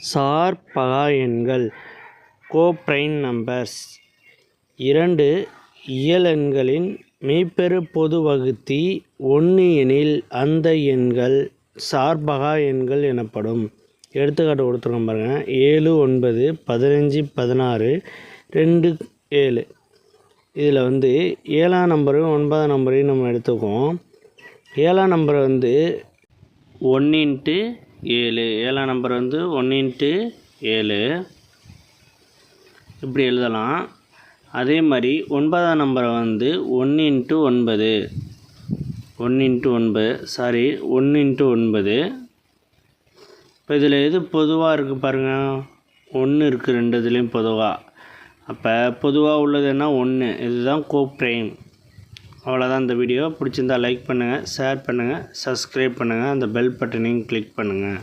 சார்பகா எண்கள் coprime numbers. 2 இயலெண்களின் மீப்பெரு பொது வகுத்தி 1 எனில் அந்த எண்கள் சார்பகா எண்கள் எனப்படும். எடுத்துக்காட்டு கொடுத்துருக்கோம் பாருங்கள். 7, 9, 15, 16, 2, 7. இதில் 7ஆம் நம்பரையும் 9ஆம் நம்பரையும் நம்ம எடுத்துக்குவோம். 7ஆம் நம்பரை 1 × 7. 7ஆம் நம்பர் 1 × 7 இப்படி எழுதலாம். அதே மாதிரி 9ஆம் நம்பரை 1 × 9. 1 × 9. இப்போ இதில் எது பொதுவாக இருக்குது பாருங்கள். 1 இருக்குது ரெண்டுத்துலேயும் பொதுவாக. அப்போ பொதுவாக உள்ளது என்ன? 1. இதுதான் கோப்ரைம். அவ்வளோதான் இந்த வீடியோ. பிடிச்சிருந்தால் லைக் பண்ணுங்கள், ஷேர் பண்ணுங்கள், சப்ஸ்கிரைப் பண்ணுங்கள், அந்த பெல் பட்டனையும் கிளிக் பண்ணுங்கள்.